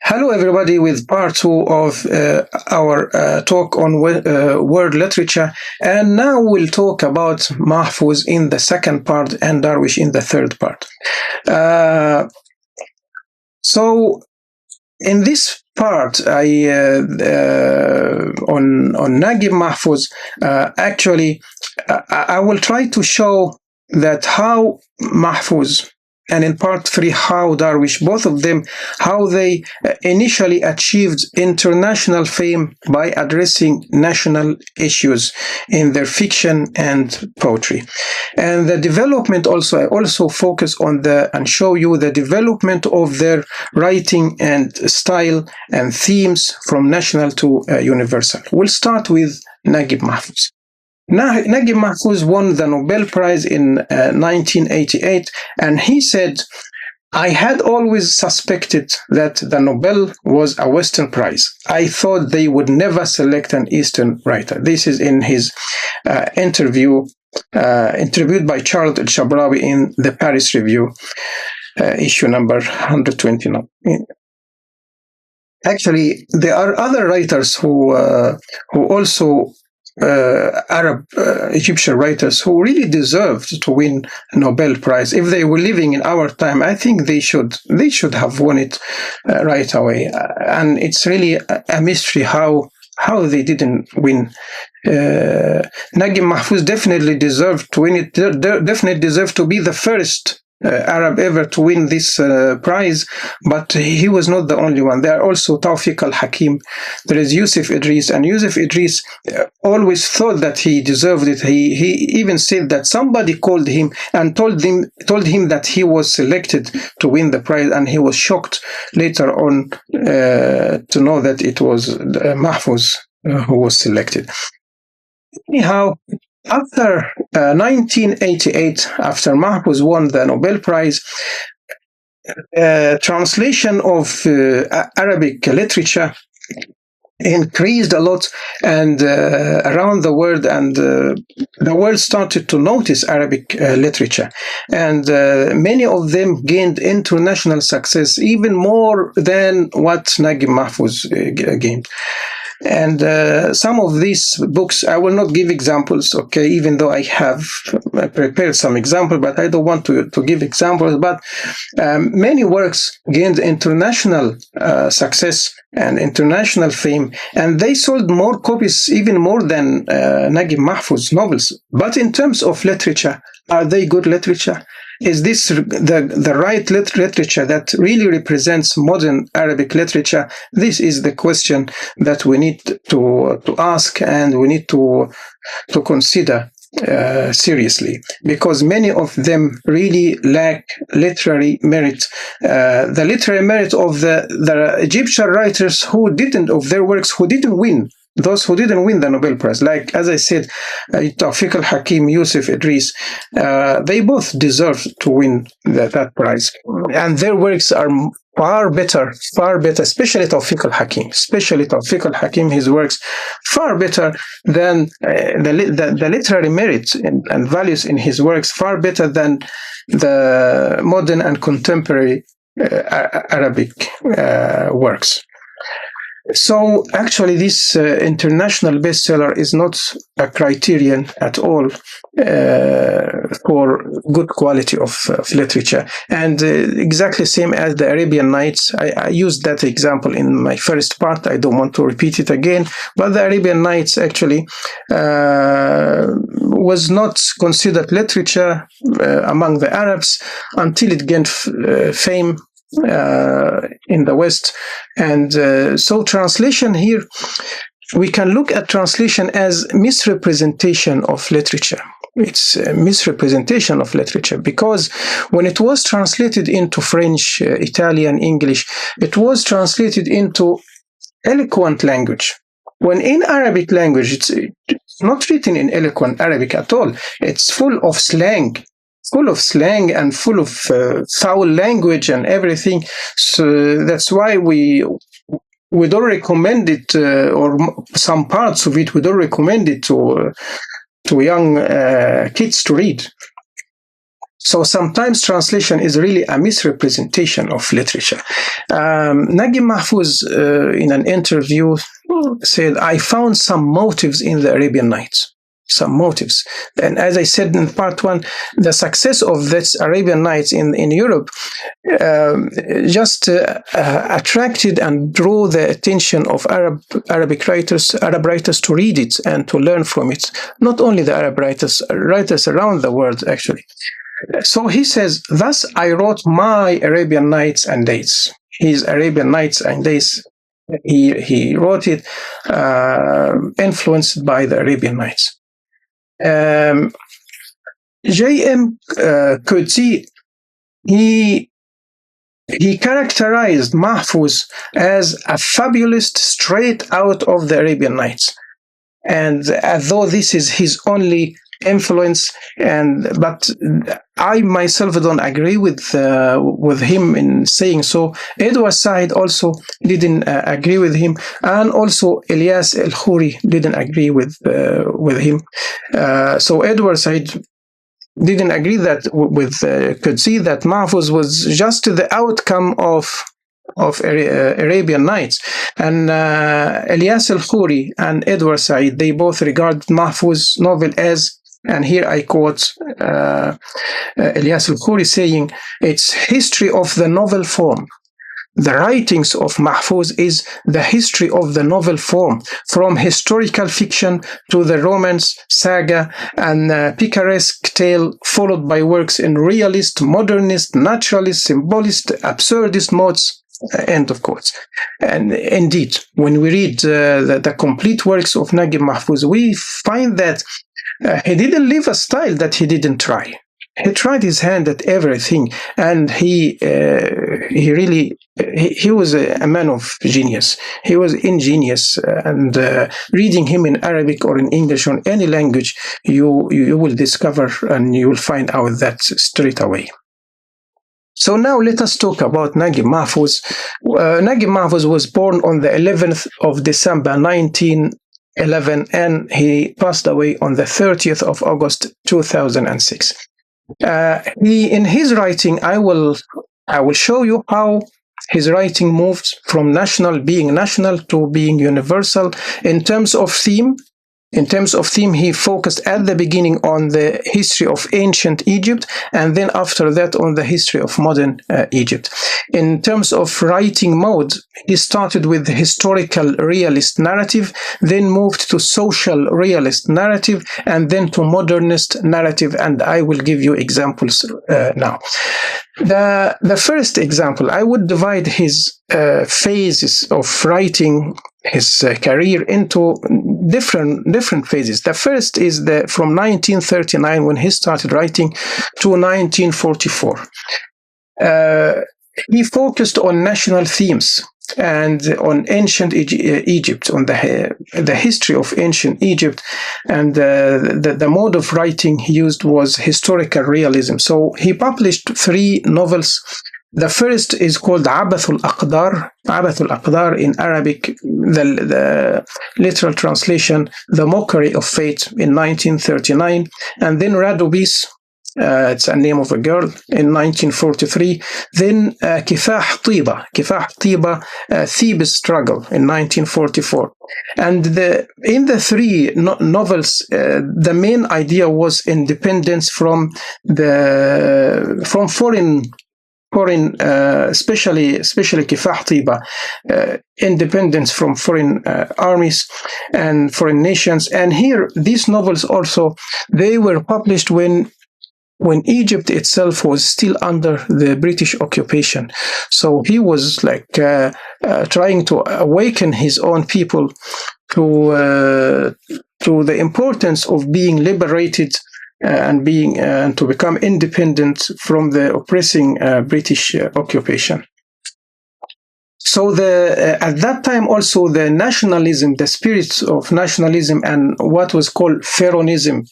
Hello, everybody, with part two of our talk on world literature. And now we'll talk about Mahfouz in the second part and Darwish in the third part. So, in this part, on Naguib Mahfouz, actually, I will try to show that how Mahfouz, and in part three, how Darwish, both of them, how they initially achieved international fame by addressing national issues in their fiction and poetry. And the development also, I also focus on and show you the development of their writing and style and themes from national to universal. We'll start with Naguib Mahfouz. Naguib Mahfouz won the Nobel Prize in 1988, and he said, "I had always suspected that the Nobel was a Western prize. I thought they would never select an Eastern writer." This is in his interviewed by Charles El-Shabrawi in the Paris Review, issue number 129. Actually, there are other writers who also Arab Egyptian writers who really deserved to win a Nobel Prize. If they were living in our time, I think they should have won it right away. And it's really a mystery how they didn't win. Naguib Mahfouz definitely deserved to win it. Definitely deserved to be the first Arab ever to win this prize, but he was not the only one. There are also Tawfiq al-Hakim, there is Yusuf Idris, and Yusuf Idris always thought that he deserved it. He even said that somebody called him and told him that he was selected to win the prize, and he was shocked later on to know that it was Mahfouz who was selected. Anyhow, after 1988, after Mahfouz won the Nobel Prize, translation of Arabic literature increased a lot and around the world, and the world started to notice Arabic literature, and many of them gained international success, even more than what Naguib Mahfouz gained. And some of these books, I will not give examples, okay, even though I have prepared some examples, but I don't want to give examples. But many works gained international success and international fame, and they sold more copies, even more than Naguib Mahfouz's novels. But in terms of literature, are they good literature? Is this the right literature that really represents modern Arabic literature? This is the question that we need to ask, and we need to consider seriously, because many of them really lack literary merit. The literary merit of the Egyptian writers who didn't win. Those who didn't win the Nobel Prize, like, as I said, Tawfiq al-Hakim, Yusuf Idris, they both deserve to win that prize. And their works are far better, especially Tawfiq al-Hakim, his works far better than the literary merit and values in his works, far better than the modern and contemporary Arabic works. So actually this international bestseller is not a criterion at all for good quality of literature. And exactly same as the Arabian Nights, I used that example in my first part. I don't want to repeat it again, but the Arabian Nights actually was not considered literature among the Arabs until it gained fame in the West. And so translation here, we can look at translation as misrepresentation of literature. It's a misrepresentation of literature, because when it was translated into French, Italian, English, it was translated into eloquent language. When in Arabic language, it's not written in eloquent Arabic at all. It's full of slang and full of foul language and everything. So that's why we don't recommend it, or some parts of it, we don't recommend it to young kids to read. So sometimes translation is really a misrepresentation of literature. Naguib Mahfouz, in an interview, said, I found some motives in the Arabian Nights. Some motives. And as I said in part one, the success of this Arabian Nights in Europe just attracted and drew the attention of Arabic writers to read it and to learn from it. Not only the Arab writers around the world, actually. So he says, thus I wrote my Arabian Nights and Days. His Arabian Nights and Days, he wrote it influenced by the Arabian Nights. J.M. Coetzee, he characterized Mahfouz as a fabulist straight out of the Arabian Nights. And as though this is his only influence, but I myself don't agree with him in saying so. Edward Said also didn't agree with him, and also Ilyas al-Khoury didn't agree with him. So Edward Said didn't agree with Coetzee that Mahfouz was just the outcome of Arabian Nights. And Ilyas al-Khoury and Edward Said, they both regard Mahfouz's novel as, and here I quote Ilyas al-Khoury saying, it's history of the novel form. The writings of Mahfouz is the history of the novel form, from historical fiction to the romance, saga, and picaresque tale, followed by works in realist, modernist, naturalist, symbolist, absurdist modes. End of quotes. And indeed, when we read the complete works of Naguib Mahfouz, we find that he didn't leave a style that he didn't try. He tried his hand at everything, and he was a man of genius. He was ingenious, and reading him in Arabic or in English or in any language, you will discover and you will find out that straight away. So now let us talk about Naguib Mahfouz. Naguib Mahfouz was born on the 11th of December 1911, and he passed away on the 30th of August 2006. In his writing, I will show you how his writing moved from being national to being universal. In terms of theme, he focused at the beginning on the history of ancient Egypt, and then after that on the history of modern Egypt. In terms of writing mode, he started with the historical realist narrative, then moved to social realist narrative, and then to modernist narrative, and I will give you examples now. The first example, I would divide his phases of writing his career into different phases. The first is from 1939, when he started writing, to 1944. He focused on national themes and on ancient Egypt, on the history of ancient Egypt, and the mode of writing he used was historical realism. So he published 3 novels. The first is called Abath al-Aqdar. Abath al-Aqdar in Arabic, the literal translation, The Mockery of Fate, in 1939. And then Radubis, it's a name of a girl, in 1943. Then Kifah Tiba, Thebes Struggle, in 1944. And in the 3 novels, the main idea was independence from foreign, especially Kifah Tiba, independence from foreign armies and foreign nations. And here, these novels also, they were published when Egypt itself was still under the British occupation. So he was trying to awaken his own people to the importance of being liberated and to become independent from the oppressing British occupation. So at that time also the nationalism, the spirit of nationalism, and what was called Pharaonism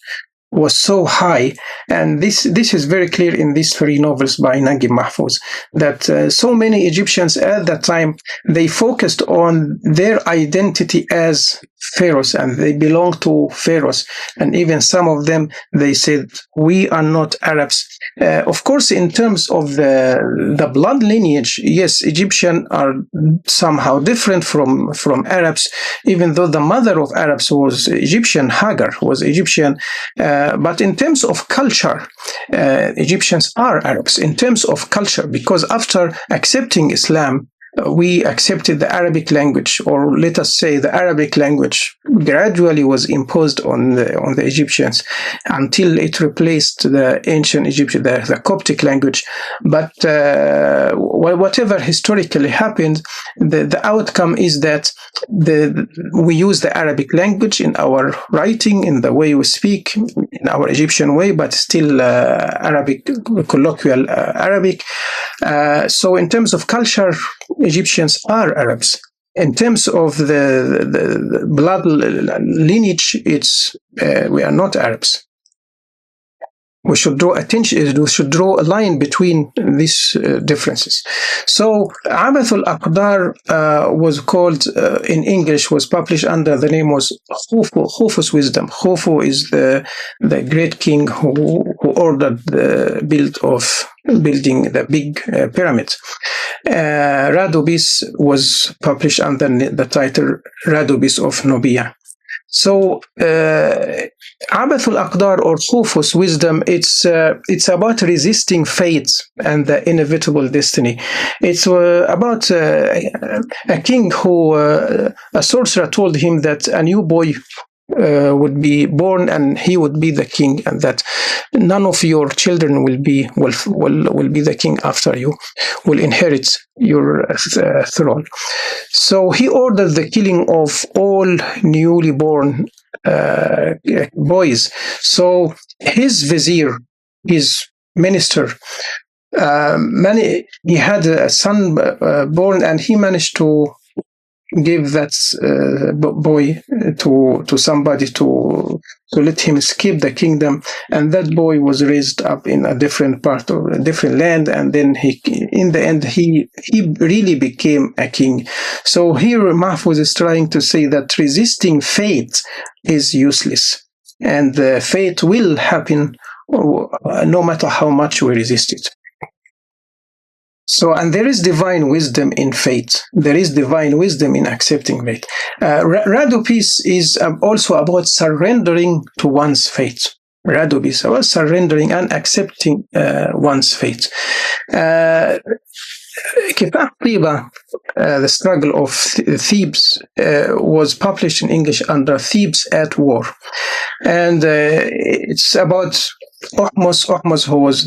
was so high, and this is very clear in these 3 novels by Naguib Mahfouz, that so many Egyptians at that time, they focused on their identity as pharaohs, and they belong to pharaohs. And even some of them, they said, we are not Arabs. Of course, in terms of the blood lineage, yes, Egyptians are somehow different from Arabs, even though the mother of Arabs was Egyptian, Hagar was Egyptian. But in terms of culture, Egyptians are Arabs in terms of culture, because after accepting Islam, we accepted the Arabic language, or let us say the Arabic language gradually was imposed on the Egyptians until it replaced the ancient Egyptian, the Coptic language. But whatever historically happened, the outcome is that we use the Arabic language in our writing, in the way we speak, in our Egyptian way, but still Arabic, colloquial Arabic. So in terms of culture, Egyptians are Arabs. In terms of the blood lineage, we are not Arabs. We should draw attention. We should draw a line between these differences. So, Abath al-Aqdar was called in English, was published under the name was Khufu's Wisdom. Khufu is the great king who ordered the building the big pyramid. Radubis was published under the title Radubis of Nubia. So, Abath al-Aqdar, or Khufu's Wisdom, it's about resisting fate and the inevitable destiny. It's about a king who, a sorcerer told him that a new boy would be born and he would be the king, and that none of your children will be the king after you, will inherit your throne. So he ordered the killing of all newly born boys. So his vizier, his minister, he had a son born, and he managed to give that boy to somebody to let him escape the kingdom, and that boy was raised up in a different part of a different land, and then in the end he really became a king. So here Mahfouz is trying to say that resisting fate is useless, and fate will happen no matter how much we resist it. So, and there is divine wisdom in fate. There is divine wisdom in accepting fate. Radubis is also about surrendering to one's fate. Radubis about surrendering and accepting one's fate. Kifah Tiba, the struggle of Thebes, was published in English under Thebes at War. And it's about Ahmos, who was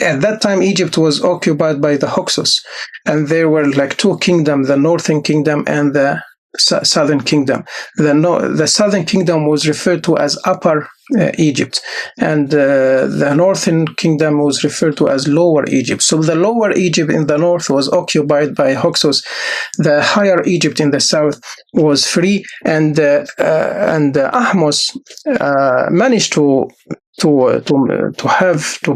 at that time, Egypt was occupied by the Hyksos, and there were like two kingdoms, the northern kingdom and the southern kingdom. The southern kingdom was referred to as Upper Egypt, and the northern kingdom was referred to as Lower Egypt. So the Lower Egypt in the north was occupied by Hyksos. The Higher Egypt in the south was free, and Ahmos managed to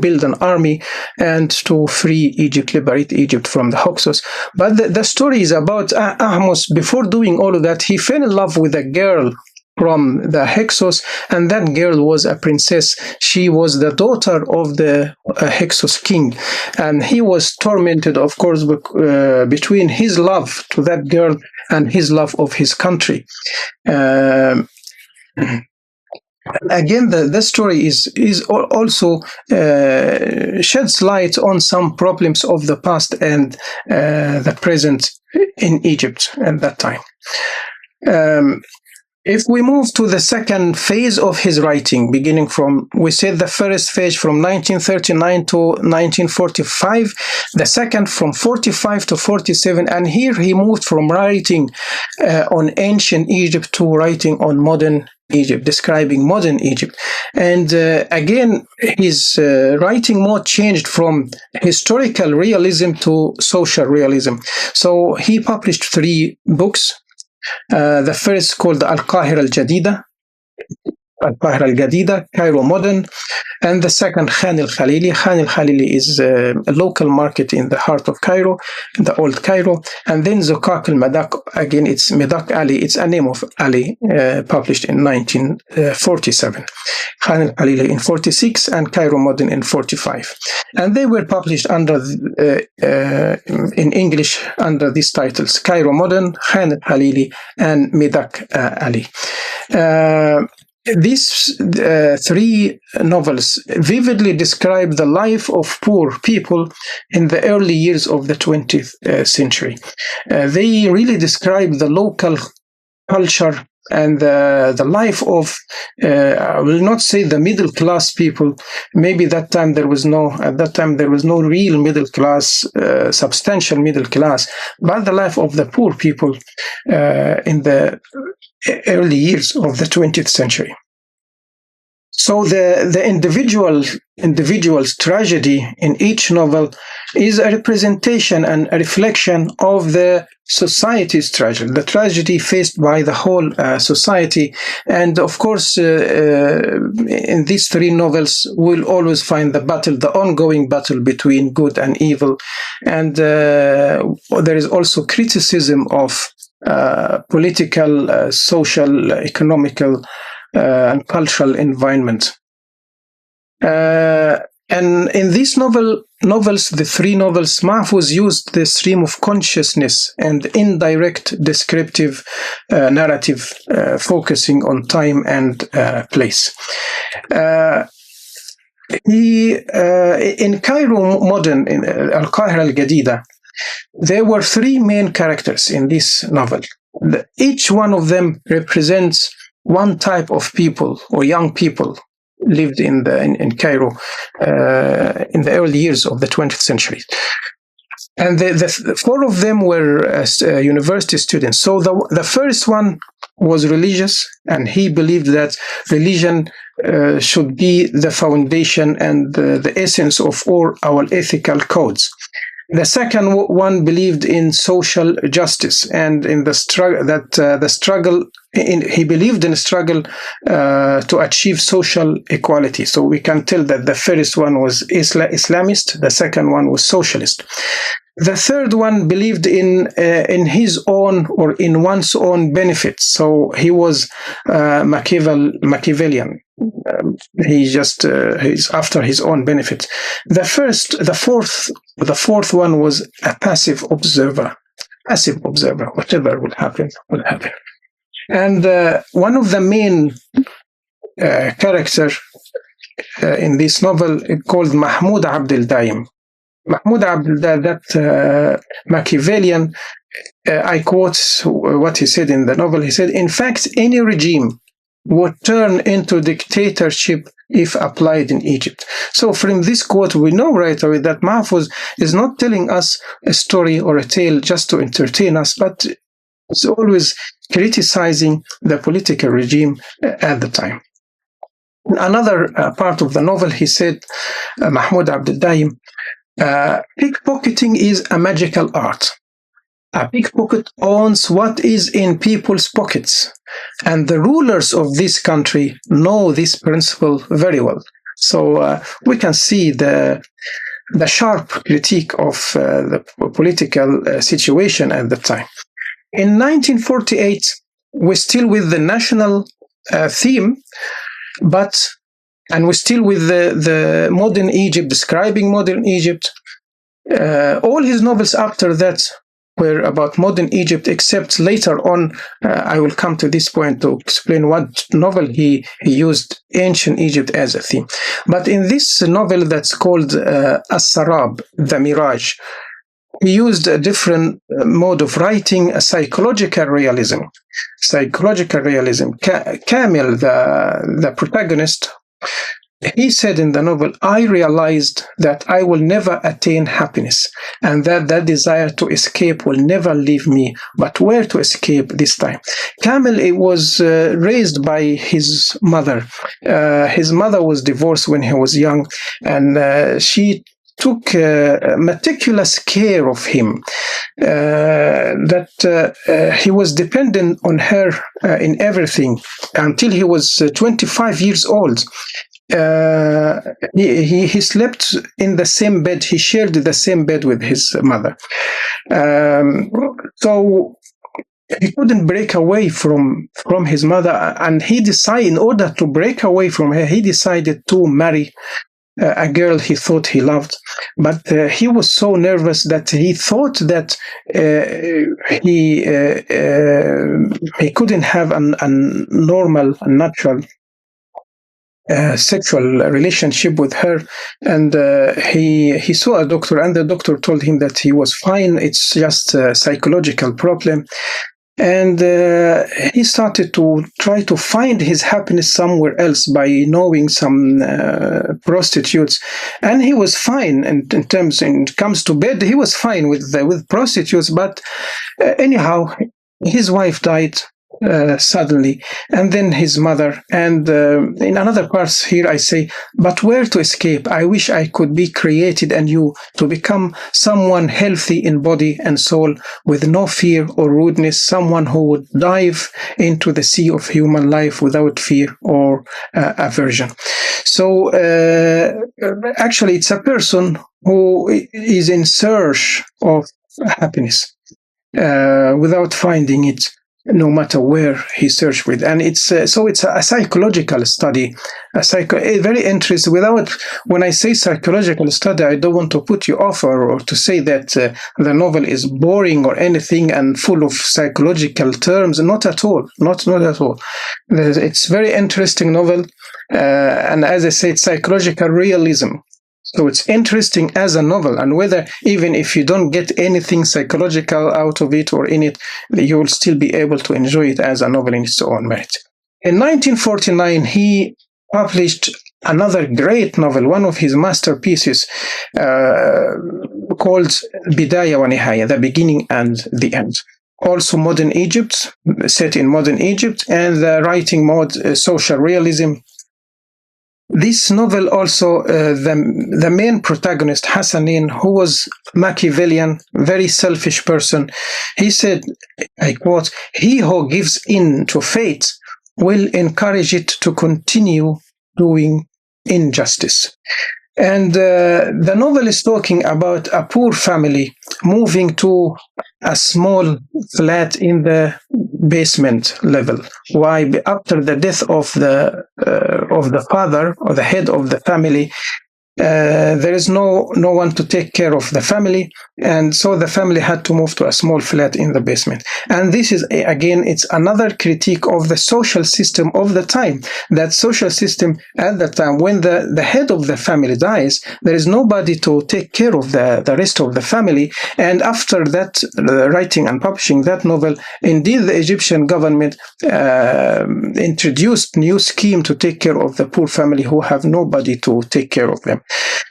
build an army and to free Egypt, liberate Egypt from the Hyksos. But the story is about Ahmos. Before doing all of that, he fell in love with a girl from the Hyksos, and that girl was a princess. She was the daughter of the Hyksos king, and he was tormented, of course, between his love to that girl and his love of his country. Again, the story is also sheds light on some problems of the past and the present in Egypt at that time. If we move to the second phase of his writing, beginning from, we said the first phase from 1939 to 1945, the second from 45 to 47, and here he moved from writing on ancient Egypt to writing on modern Egypt, describing modern Egypt. And again, his writing mode changed from historical realism to social realism. So he published 3 books. The first called Al-Qahira Al-Jadida, Al-Qahira Al-Jadida, Cairo Modern. And the second, Khan al-Khalili. Khan al-Khalili is a local market in the heart of Cairo, in the old Cairo. And then Zukak al-Madak, again, it's Medak Ali. It's a name of Ali, published in 1947. Khan al-Khalili in 46 and Cairo Modern in 45. And they were published under in English under these titles: Cairo Modern, Khan al-Khalili, and Medak Ali. These three novels vividly describe the life of poor people in the early years of the 20th century. They really describe the local culture and the life of, I will not say the middle class people. Maybe at that time there was no real middle class, substantial middle class, but the life of the poor people in the early years of the 20th century. So the individual's tragedy in each novel is a representation and a reflection of the society's tragedy, the tragedy faced by the whole society. And of course, in these three novels, we'll always find the ongoing battle between good and evil. And there is also criticism of political, social, economical, and cultural environment. And in these novels, the three novels, Mahfouz used the stream of consciousness and indirect descriptive narrative, focusing on time and place. In Cairo Modern, in Al-Qahira Al-Jadida, there were three main characters in this novel. Each one of them represents one type of people or young people lived in Cairo in the early years of the 20th century. And the four of them were university students. So the first one was religious, and he believed that religion should be the foundation and the essence of all our ethical codes. The second one believed in social justice and in the struggle. He believed in a struggle to achieve social equality. So we can tell that the first one was Islamist, the second one was socialist. The third one believed in his own or in one's own benefits. So he was Machiavellian. He's after his own benefit. The fourth one was a passive observer. Whatever will happen, will happen. And one of the main characters in this novel is called Mahmoud Abdel Daim. Mahmoud Abdel Daim, that Machiavellian, I quote what he said in the novel. He said, "In fact, any regime would turn into dictatorship if applied in Egypt." So from this quote, we know right away that Mahfouz is not telling us a story or a tale just to entertain us, but it's always criticizing the political regime at the time. In another part of the novel, he said, Mahmoud Abdel Daim, pickpocketing is a magical art. A pickpocket owns what is in people's pockets, and the rulers of this country know this principle very well. So we can see the sharp critique of the political situation at the time. In 1948, we're still with the national theme, and we're still with the modern Egypt, describing modern Egypt. All his novels after that were about modern Egypt, except later on, I will come to this point to explain what novel he used ancient Egypt as a theme. But in this novel that's called As-Sarab, The Mirage, he used a different mode of writing, a psychological realism. Kamil, the protagonist, he said in the novel, "I realized that I will never attain happiness, and that desire to escape will never leave me, but where to escape this time?" Kamil was raised by his mother. His mother was divorced when he was young, and she took meticulous care of him, that he was dependent on her in everything until he was 25 years old. he slept in the same bed. He shared the same bed with his mother. So he couldn't break away from his mother, and he decided, in order to break away from her, he decided to marry a girl he thought he loved. But he was so nervous that he thought that he couldn't have a normal, natural sexual relationship with her, and he saw a doctor, and the doctor told him that he was fine, it's just a psychological problem. And he started to try to find his happiness somewhere else by knowing some prostitutes, and he was fine. And in comes to bed, he was fine with prostitutes. But anyhow, his wife died suddenly, and then his mother. And in another parts here I say, but where to escape? I wish I could be created anew to become someone healthy in body and soul, with no fear or rudeness, someone who would dive into the sea of human life without fear or aversion. So actually it's a person who is in search of happiness without finding it, no matter where he searched with. And it's a psychological study, very interesting. When I say psychological study, I don't want to put you off or to say that the novel is boring or anything and full of psychological terms. Not at all. Not at all. It's very interesting novel, and as I said, psychological realism. So it's interesting as a novel, and whether even if you don't get anything psychological out of it or in it, you will still be able to enjoy it as a novel in its own merit. In 1949, he published another great novel, one of his masterpieces, called Bidaya wa Nihaya, The Beginning and the End. Also modern Egypt, set in modern Egypt, and the writing mode, social realism. This novel also, the main protagonist, Hassanin, who was Machiavellian, very selfish person, he said, I quote, "He who gives in to fate will encourage it to continue doing injustice." And the novel is talking about a poor family moving to a small flat in the basement level. Why? After the death of the father or the head of the family, there is no one to take care of the family, and so the family had to move to a small flat in the basement. And this is, again, it's another critique of the social system of the time. That social system at the time, when the head of the family dies, there is nobody to take care of the rest of the family. And after that, writing and publishing that novel, indeed the Egyptian government introduced new scheme to take care of the poor family who have nobody to take care of them.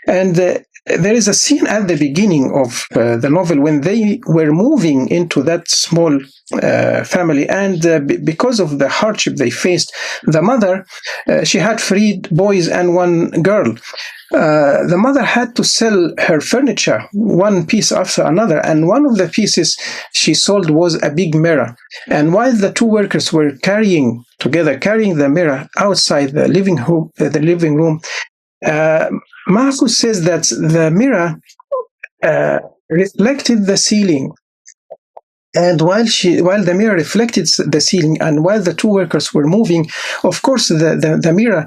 And there is a scene at the beginning of the novel when they were moving into that small family, and because of the hardship they faced, the mother, she had 3 boys and 1 girl. The mother had to sell her furniture, one piece after another, and one of the pieces she sold was a big mirror. And while the 2 workers were carrying the mirror outside the living room, Mahfouz says that the mirror reflected the ceiling. And while the mirror reflected the ceiling, and while the 2 workers were moving, of course the mirror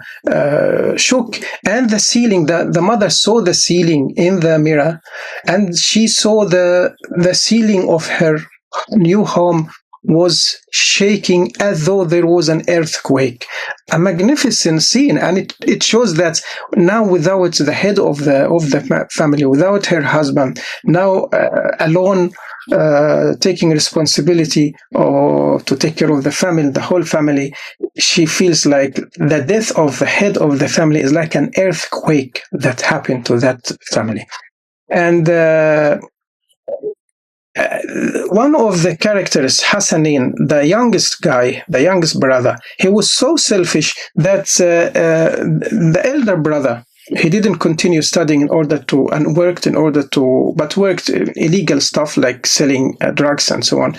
shook, and the ceiling. The mother saw the ceiling in the mirror, and she saw the ceiling of her new home was shaking as though there was an earthquake. A magnificent scene, and it shows that now, without the head of the family, without her husband, now alone, taking responsibility to take care of the family, the whole family, she feels like the death of the head of the family is like an earthquake that happened to that family. And one of the characters, Hassanin, the youngest brother, he was so selfish that the elder brother, He didn't continue studying but worked illegal stuff like selling drugs and so on,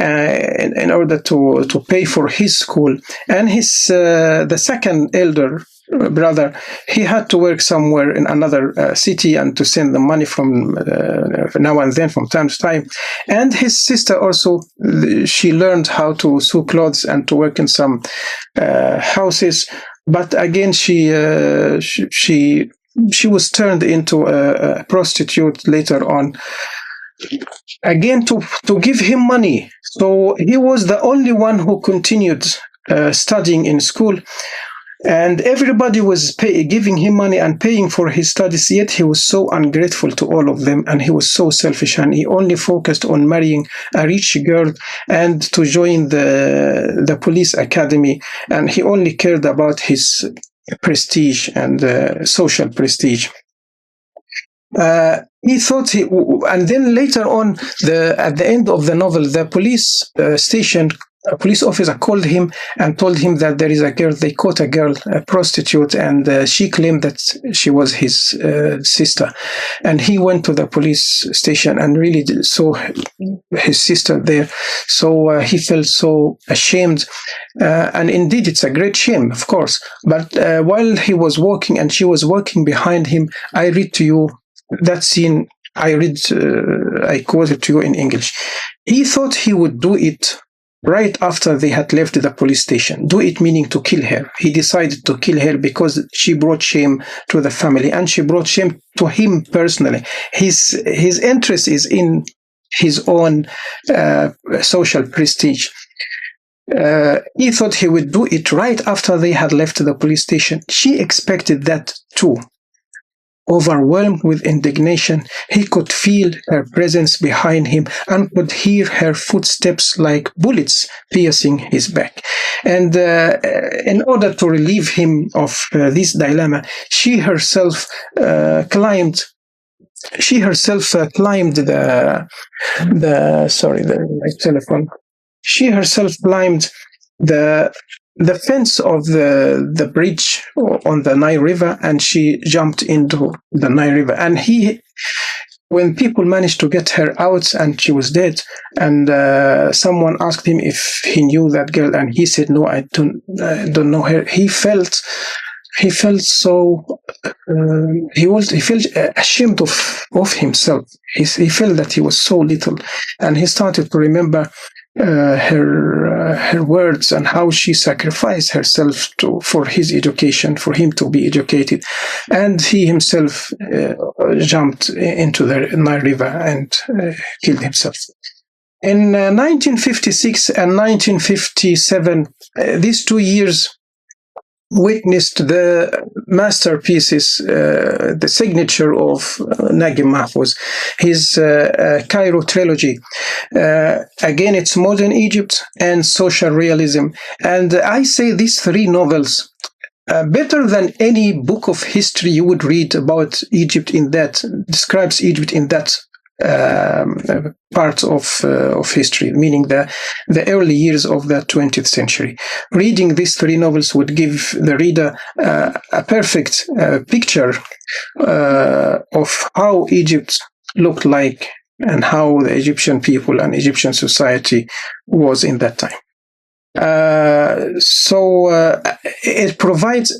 in order to pay for his school. And the second elder brother, he had to work somewhere in another city and to send the money from now and then, from time to time. And his sister also, she learned how to sew clothes and to work in some houses. But again, she was turned into a prostitute later on, again to give him money. So he was the only one who continued studying in school. And everybody was giving him money and paying for his studies, yet he was so ungrateful to all of them, and he was so selfish, and he only focused on marrying a rich girl and to join the police academy, and he only cared about his prestige and social prestige. He thought and then later on, at the end of the novel, the police station, a police officer called him and told him that there is a girl, they caught a girl, a prostitute, and she claimed that she was his sister. And he went to the police station and really saw his sister there. So he felt so ashamed. And indeed, it's a great shame, of course. But while he was walking and she was walking behind him, I read to you that scene. I quoted to you in English. He thought he would do it right after they had left the police station. Do it meaning to kill her. He decided to kill her because she brought shame to the family, and she brought shame to him personally. His interest is in his own social prestige. He thought he would do it right after they had left the police station. She expected that too. Overwhelmed with indignation, he could feel her presence behind him and could hear her footsteps like bullets piercing his back. And in order to relieve him of this dilemma, she herself climbed the fence of the bridge on the Nile River, and she jumped into the Nile River. And when people managed to get her out, and she was dead, and someone asked him if he knew that girl, and he said, "No, I don't know her." He felt so he felt ashamed of himself. He felt that he was so little, and he started to remember her words and how she sacrificed herself for his education, for him to be educated, and he himself jumped into the Nile River and killed himself. In 1956 and 1957, these 2 years witnessed the masterpieces, the signature of Naguib Mahfouz, his Cairo trilogy. Again, it's modern Egypt and social realism. And I say these 3 novels, better than any book of history you would read about Egypt describes Egypt in that part of history, meaning the early years of the 20th century. Reading these 3 novels would give the reader a perfect picture of how Egypt looked like and how the Egyptian people and Egyptian society was in that time. So it provides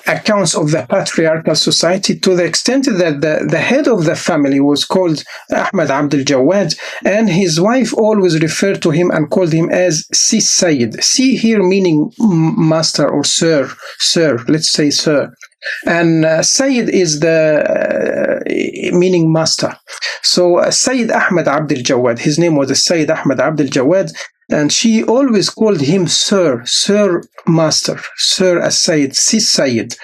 accounts of the patriarchal society to the extent that the head of the family was called Ahmed Abd al-Jawad, and his wife always referred to him and called him as Si Sayyid. Si here meaning master or sir, let's say sir. And Sayyid is the meaning master. So Sayyid Ahmed Abd al-Jawad, his name was Sayyid Ahmed Abd al-Jawad, and she always called him Sir Master, Sir as-Sayyid, Si Sayyid,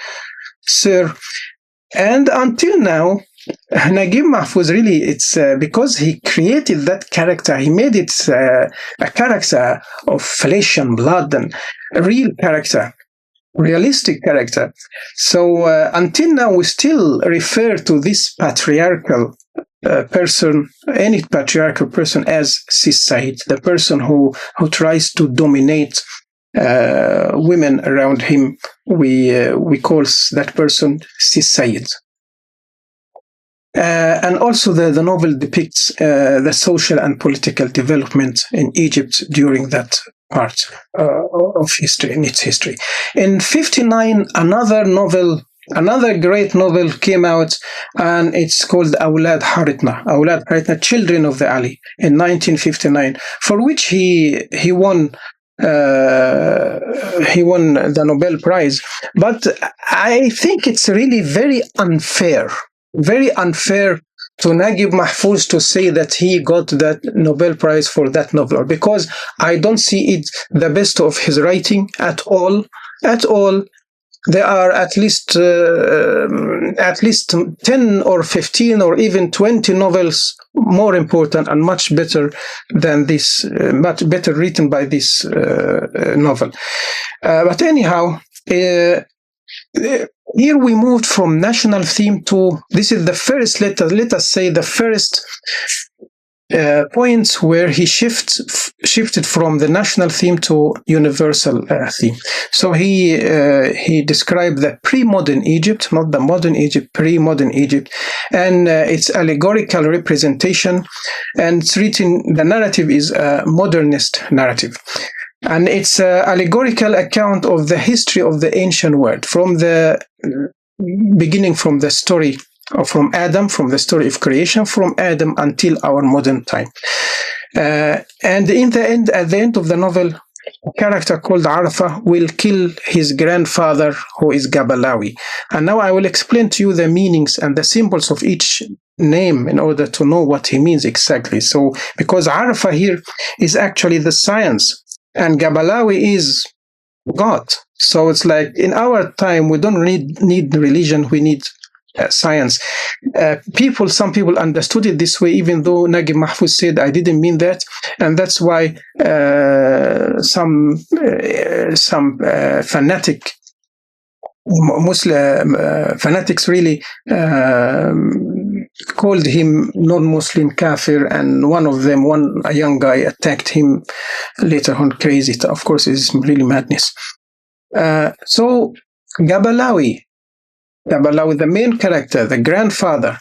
Sir. And until now, Naguib Mahfouz, really, it's because he created that character, he made it a character of flesh and blood and a real character, realistic character. So until now, we still refer to this patriarchal person, any patriarchal person, as Si Sayyid, the person who tries to dominate women around him, we call that person Sayyid. And also the novel depicts the social and political development in Egypt during that part of history, in its history. In 1959, another great novel came out, and it's called Awlad Haritna, Children of the Ali, in 1959, for which he won the Nobel Prize. But I think it's really very unfair to Naguib Mahfouz to say that he got that Nobel Prize for that novel, because I don't see it the best of his writing at all. There are at least 10 or 15 or even 20 novels more important and much better than this, much better written by this novel. But anyhow, here we moved from national theme to, this is the first, let us say, the first points where he shifted from the national theme to universal theme. So he described the pre-modern Egypt, not the modern Egypt, pre-modern Egypt, and its allegorical representation, and it's written, the narrative is a modernist narrative. And it's an allegorical account of the history of the ancient world, from the beginning, from the story, or from Adam, from the story of creation, from Adam until our modern time. And in the end, at the end of the novel, a character called Arafah will kill his grandfather, who is Gabalawi. And now I will explain to you the meanings and the symbols of each name in order to know what he means exactly. So, because Arafah here is actually the science, and Gabalawi is God. So it's like in our time, we don't need religion, we need science. Some people understood it this way, even though Naguib Mahfouz said, I didn't mean that. And that's why some fanatic Muslim fanatics really called him non-Muslim kafir, and a young guy attacked him later on. Crazy. Of course, it's really madness. So Gabalawi, the main character, the grandfather,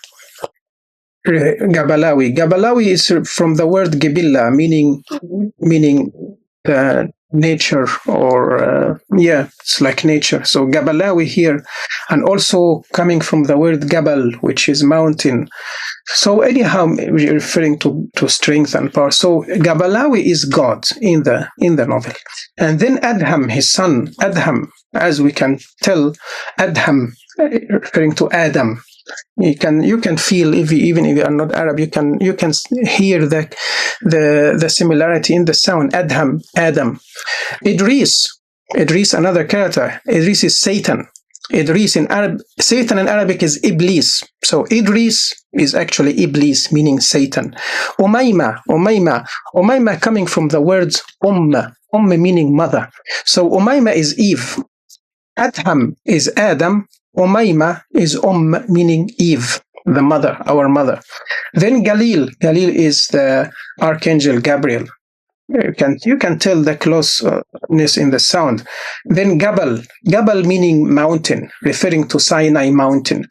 Gabalawi is from the word Gibilla, meaning nature, or it's like nature. So Gabalawi here, and also coming from the word Gabal, which is mountain. So anyhow, referring to strength and power. So Gabalawi is God in the novel. And then Adham, his son, as we can tell, Adham, referring to Adam. You can feel, even if you are not Arab, you can hear the similarity in the sound. Adam. Idris, another character. Idris is Satan. Idris in Arab, Satan in Arabic is Iblis. So Idris is actually Iblis, meaning Satan. Umayma coming from the words meaning mother. So Umayma is Eve. Adham is Adam. Umayma is meaning Eve, the mother, our mother. Then Galil is the Archangel Gabriel. You can tell the closeness in the sound. Then Gabal meaning mountain, referring to Sinai mountain,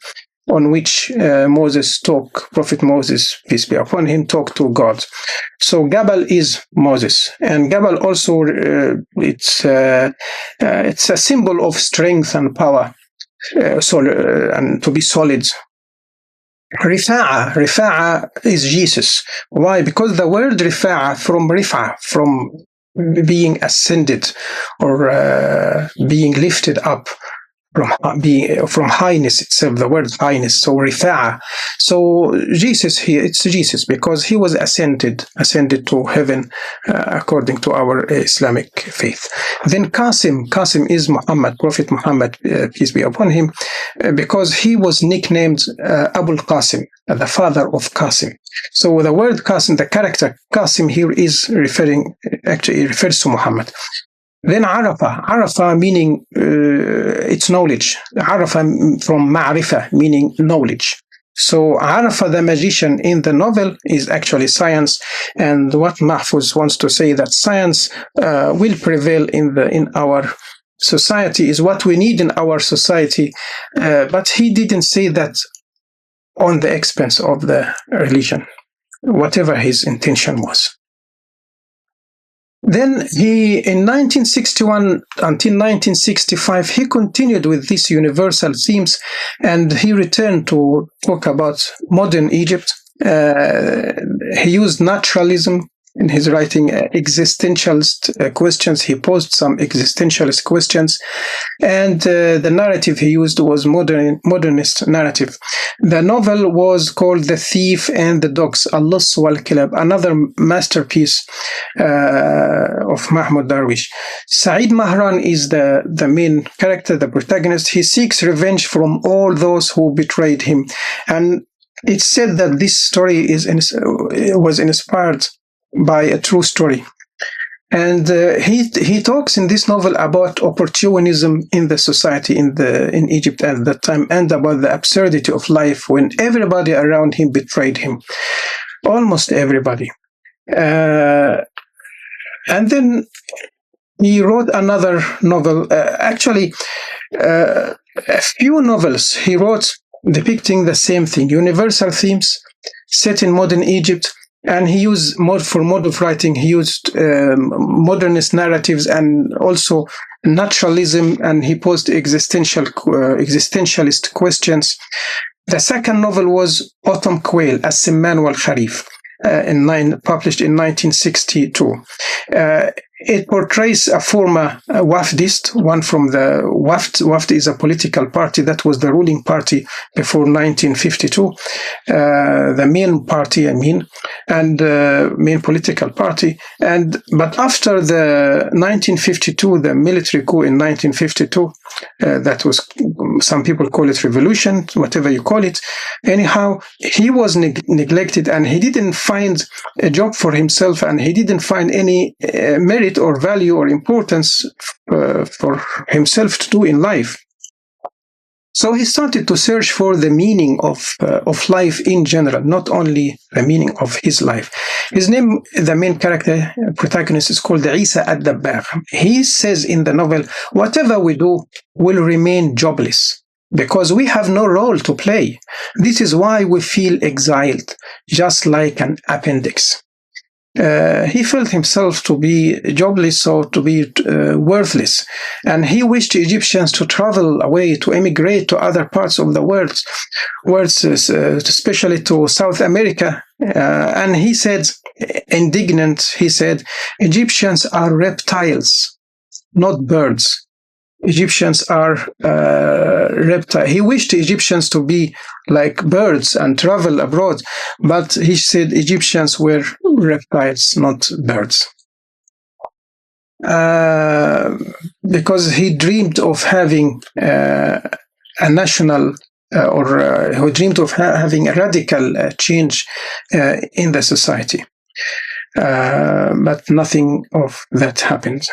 on which Prophet Moses, peace be upon him, talked to God. So Gabal is Moses, and Gabal also it's a symbol of strength and power, and to be solid. Rifa'a is Jesus. Why? Because the word Rifa'a, from being ascended, or being lifted up, from highness itself, the word highness. So Rifa'a. So Jesus here, it's Jesus because he was ascended to heaven according to our Islamic faith. Then Qasim is Muhammad, Prophet Muhammad, peace be upon him, because he was nicknamed Abul Qasim, the father of Qasim. So the word Qasim, the character Qasim here refers to Muhammad. Then Arafah meaning it's knowledge. Arafah from Ma'rifah, meaning knowledge. So Arafa the magician in the novel is actually science, and what Mahfouz wants to say that science will prevail in our society is what we need in our society, but he didn't say that on the expense of the religion, whatever his intention was. Then in 1961 until 1965, he continued with these universal themes, and he returned to talk about modern Egypt. He used naturalism in his writing, existentialist questions. He posed some existentialist questions, and the narrative he used was modernist narrative. The novel was called The Thief and the Dogs, Al-Liss wal-Kilab, another masterpiece of Mahmoud Darwish. Saeed Mahran is the main character, the protagonist. He seeks revenge from all those who betrayed him, and it's said that this story was inspired by a true story. And he talks in this novel about opportunism in the society in Egypt at that time, and about the absurdity of life when everybody around him betrayed him, almost everybody. And then he wrote another novel, a few novels he wrote depicting the same thing, universal themes set in modern Egypt. And he used for mode of writing, he used modernist narratives and also naturalism, and he posed existentialist questions. The second novel was Autumn Quail, As-Simman wal-Kharif, published in 1962. It portrays a former Wafdist, one from the Wafd is a political party that was the ruling party before 1952, the main party, and main political party. But after the 1952, the military coup in 1952, that was, some people call it revolution, whatever you call it. Anyhow, he was neglected, and he didn't find a job for himself, and he didn't find any merit or value or importance for himself to do in life. So he started to search for the meaning of life in general, not only the meaning of his life. His name, the main character, protagonist, is called Isa ad-Dabbagh. He says in the novel, whatever we do will remain jobless, because we have no role to play. This is why we feel exiled, just like an appendix. He felt himself to be jobless or to be worthless, and he wished Egyptians to travel away, to emigrate to other parts of the world, especially to South America. And he said, indignant, he said, Egyptians are reptiles, not birds. Egyptians are reptiles. He wished Egyptians to be like birds and travel abroad, but he said Egyptians were reptiles, not birds. Because he dreamed of having a national, he dreamed of having a radical change in the society. But nothing of that happened,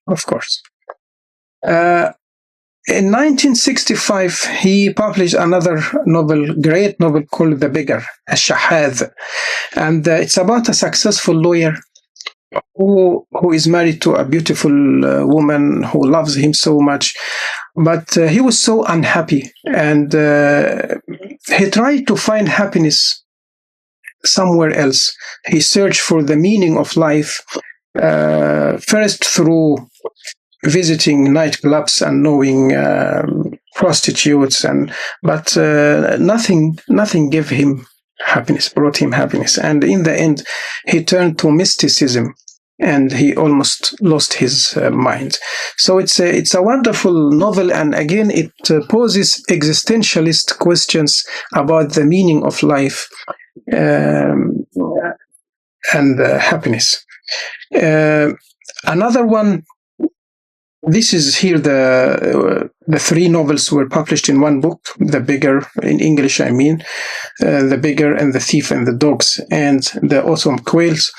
of course. In 1965, he published another novel, great novel called The Beggar, Ash-Shahad, and it's about a successful lawyer who is married to a beautiful woman who loves him so much, but he was so unhappy, and he tried to find happiness somewhere else. He searched for the meaning of life, first through visiting nightclubs and knowing prostitutes, but nothing gave him happiness, brought him happiness. And in the end, he turned to mysticism, and he almost lost his mind. So it's a wonderful novel, and again, it poses existentialist questions about the meaning of life and happiness. Another one. This is here the three novels were published in one book, The Beggar, in English I mean, The Beggar and the Thief and the Dogs and the Autumn Quails.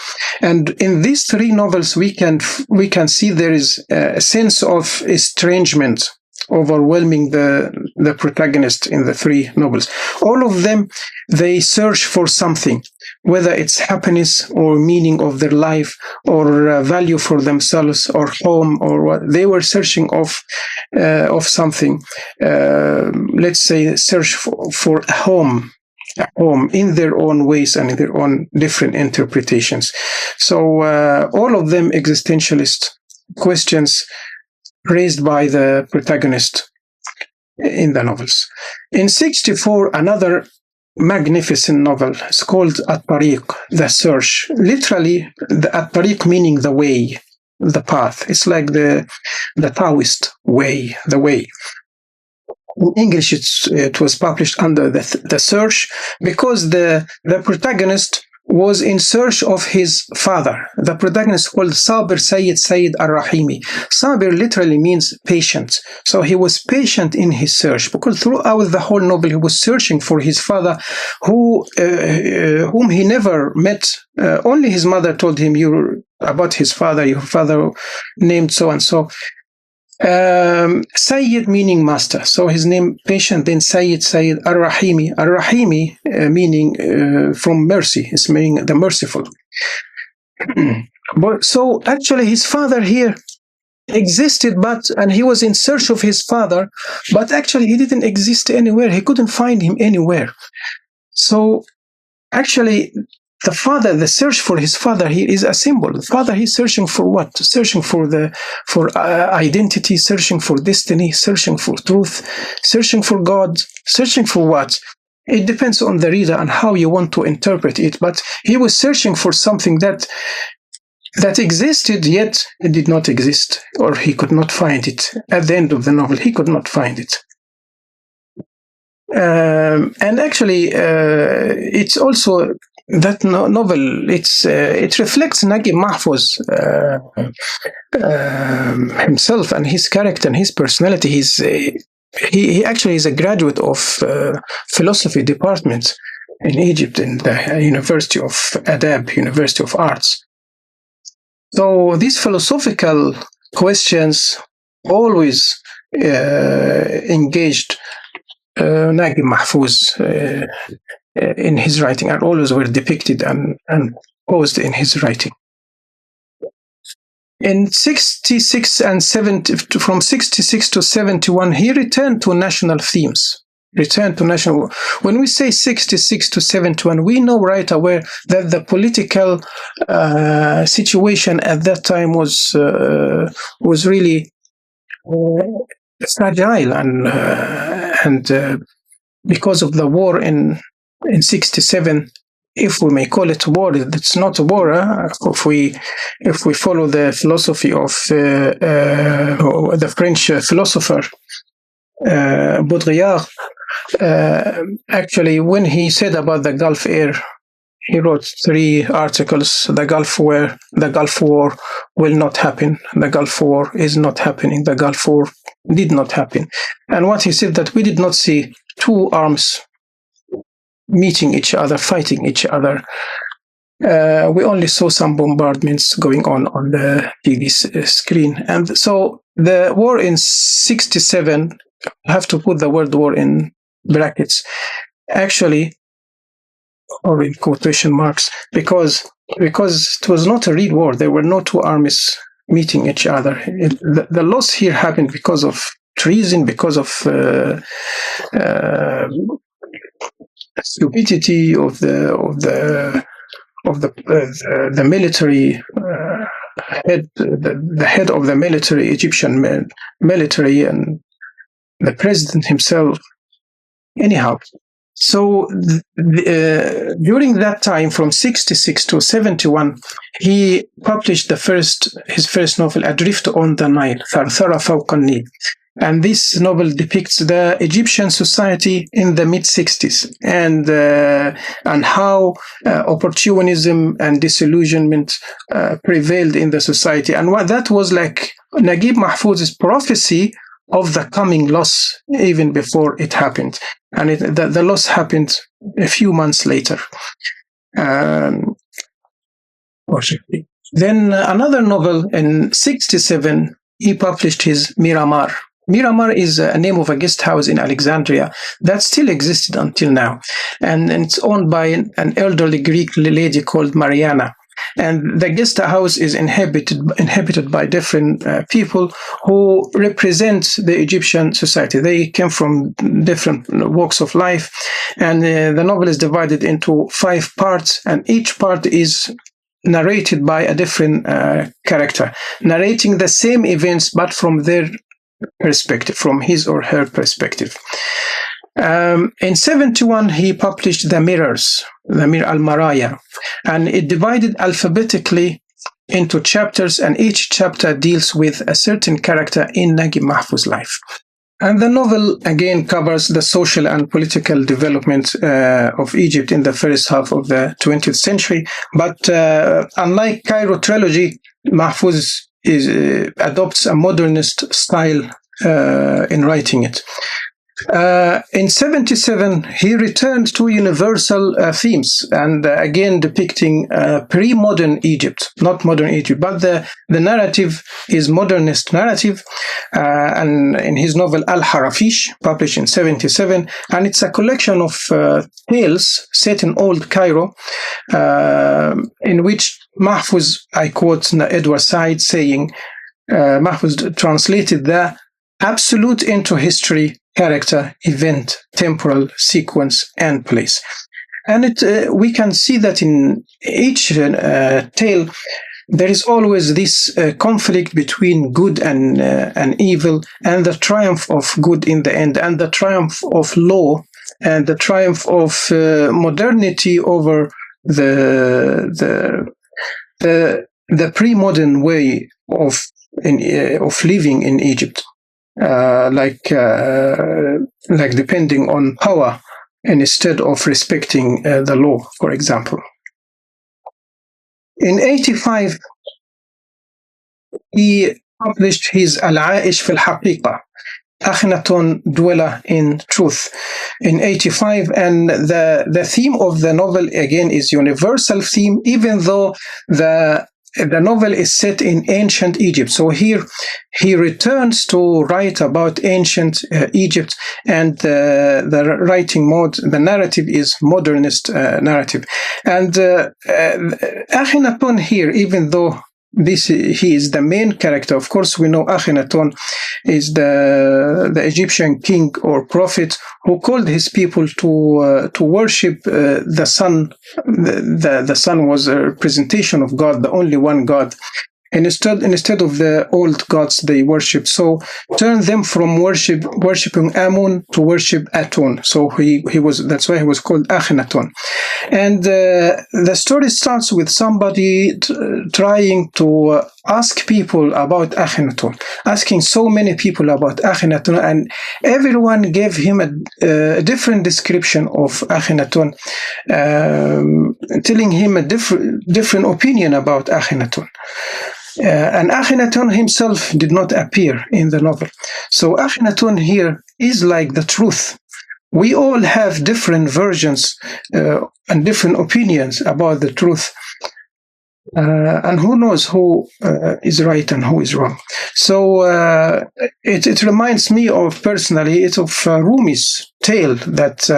And in these three novels we can see there is a sense of estrangement overwhelming the protagonist in the three novels. All of them, they search for something, whether it's happiness or meaning of their life or value for themselves or home or what. They were searching of something. Let's say search for a home in their own ways and in their own different interpretations. So all of them existentialist questions raised by the protagonist in the novels. In 1964, another magnificent novel is called التيك, The Search. Literally, the التيك meaning the way, the path. It's like the Taoist way, the way. In English, it was published under the Search because the protagonist was in search of his father. The protagonist called Sabir Sayyid Ar-Rahimi. Sabir literally means patient. So he was patient in his search because throughout the whole novel he was searching for his father, whom he never met. Only his mother told him about his father. Your father named so and so. Sayyid meaning master, so his name patient, then Sayyid Ar-Rahimi. Ar-Rahimi meaning from mercy, is meaning the merciful. But so actually his father here existed, and he was in search of his father, but actually he didn't exist anywhere. He couldn't find him anywhere. So actually the search for his father here is a symbol. The father, he's searching for what? Searching for identity, searching for destiny, searching for truth, searching for God, searching for what? It depends on the reader and how you want to interpret it. But he was searching for something that existed, yet it did not exist, or he could not find it. At the end of the novel, he could not find it. And actually, it's also that novel. It reflects Naguib Mahfouz himself and his character and his personality. He actually is a graduate of philosophy department in Egypt in the University of Adab, University of Arts. So these philosophical questions always engaged Naguib Mahfouz in his writing, and always were depicted and posed in his writing. In 66 and 70, from 66 to 71, he returned to national themes. When we say 66 to 71, we know right away that the political situation at that time was really fragile, and because of the war in 67, if we may call it a war, it's not a war. If we follow the philosophy of the French philosopher Baudrillard, actually, when he said about the Gulf War, he wrote 3 articles. The Gulf War will not happen. The Gulf War is not happening. The Gulf War did not happen. And what he said, that we did not see 2 arms meeting each other, fighting each other. We only saw some bombardments going on the TV screen. And so the war in 67, I have to put the word war in brackets, actually, or in quotation marks, because it was not a real war. There were no 2 armies meeting each other. The loss here happened because of treason, because of stupidity of the military head, the head of the military, Egyptian military, and the president himself. Anyhow, so during that time, from 66 to 71, he published his first novel, Adrift on the Nile, ثرثرة فوق النيل. And this novel depicts the Egyptian society in the mid-60s and how opportunism and disillusionment prevailed in the society. And what that was like Naguib Mahfouz's prophecy of the coming loss even before it happened. And the loss happened a few months later. Then another novel in 67, he published his Miramar. Miramar is a name of a guest house in Alexandria that still existed until now. And it's owned by an elderly Greek lady called Mariana. And the guest house is inhabited by different people who represent the Egyptian society. They came from different walks of life. And the novel is divided into 5 parts, and each part is narrated by a different character, narrating the same events but from their perspective, from his or her perspective. In 71, he published The Mir al-Maraya, and it divided alphabetically into chapters, and each chapter deals with a certain character in Naguib Mahfouz's life. And the novel again covers the social and political development of Egypt in the first half of the 20th century. But unlike Cairo trilogy, Mahfouz adopts a modernist style in writing it. In 77, he returned to universal themes, and again depicting pre-modern Egypt, not modern Egypt, but the narrative is modernist narrative, and in his novel Al-Harafish, published in 77, and it's a collection of tales set in old Cairo, in which Mahfouz, I quote Edward Said saying, Mahfouz translated the absolute into history, character, event, temporal, sequence, and place. And we can see that in each tale, there is always this conflict between good and evil, and the triumph of good in the end, and the triumph of law, and the triumph of modernity over the pre-modern way of living in Egypt. Like depending on power instead of respecting the law, for example. In 85, he published his Al-Aish fil Haqiqa, Akhenaton, Dweller in Truth, in 85, and the theme of the novel again is universal theme, even though the novel is set in ancient Egypt. So here he returns to write about ancient Egypt, and the writing mode, the narrative is modernist narrative. And Akhenaton here, even though he is the main character, of course we know Akhenaton is the Egyptian king or prophet who called his people to worship the sun. The sun was a representation of God, the only one God. And instead of the old gods they worshipped, so turn them from worshipping Amun to worship Aton. So that's why he was called Akhenaton. And the story starts with somebody trying to ask people about Akhenaton, asking so many people about Akhenaton, and everyone gave him a different description of Akhenaton, telling him a different opinion about Akhenaton. And Akhenaton himself did not appear in the novel. So Akhenaton here is like the truth. We all have different versions and different opinions about the truth. And who knows who is right and who is wrong. So it reminds me of Rumi's tale that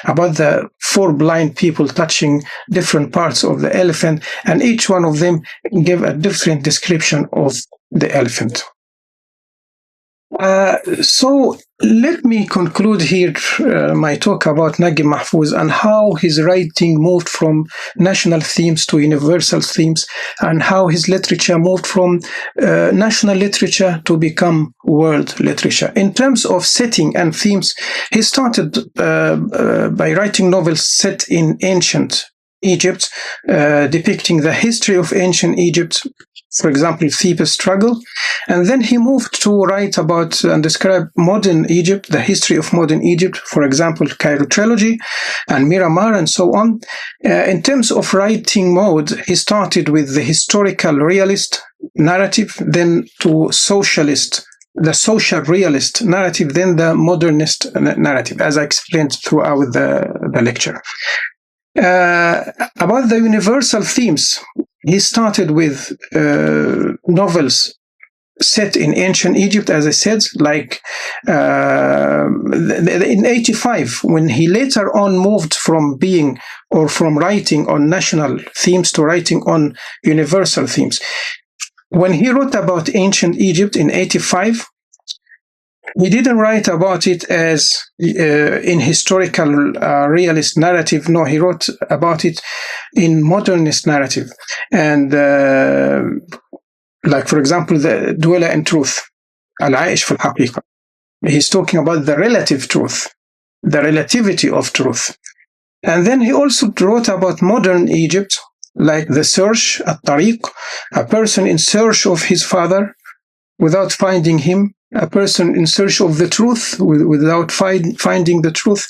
about the 4 blind people touching different parts of the elephant, and each one of them gave a different description of the elephant. So let me conclude here my talk about Naguib Mahfouz and how his writing moved from national themes to universal themes, and how his literature moved from national literature to become world literature. In terms of setting and themes, he started by writing novels set in ancient Egypt, depicting the history of ancient Egypt, for example, Thebes struggle. And then he moved to write about and describe modern Egypt, the history of modern Egypt, for example, Cairo trilogy and Miramar and so on. In terms of writing mode, he started with the historical realist narrative, then to the social realist narrative, then the modernist narrative, as I explained throughout the lecture. About the universal themes, he started with novels set in ancient Egypt, as I said, like in 85, when he later on moved from writing on national themes to writing on universal themes. When he wrote about ancient Egypt in 85, he didn't write about it as in historical realist narrative. No, he wrote about it in modernist narrative. And like, for example, the dweller in truth, العائش في الحقيقة. He's talking about the relative truth, the relativity of truth. And then he also wrote about modern Egypt, like the search, الطريق, a person in search of his father without finding him, a person in search of the truth without finding the truth.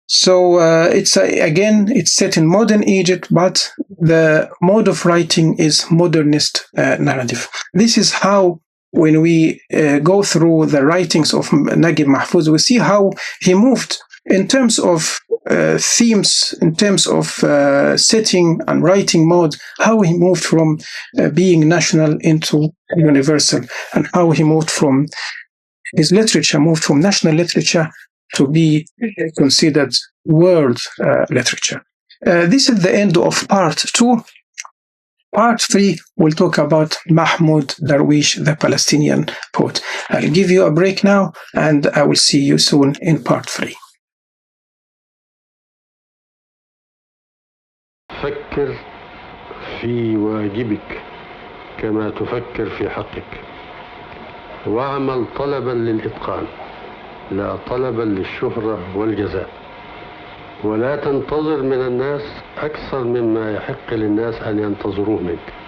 So it's set in modern Egypt, but the mode of writing is modernist narrative. This is how, when we go through the writings of Naguib Mahfouz, we see how he moved in terms of themes, in terms of setting and writing mode, how he moved from being national into universal, and how he moved from his literature, moved from national literature to be considered world literature. This is the end of part 2. Part 3, we'll talk about Mahmoud Darwish, the Palestinian poet. I'll give you a break now, and I will see you soon in part 3. فكر في واجبك كما تفكر في حقك، واعمل طلبا للإتقان لا طلبا للشهرة والجزاء، ولا تنتظر من الناس أكثر مما يحق للناس أن ينتظروه منك.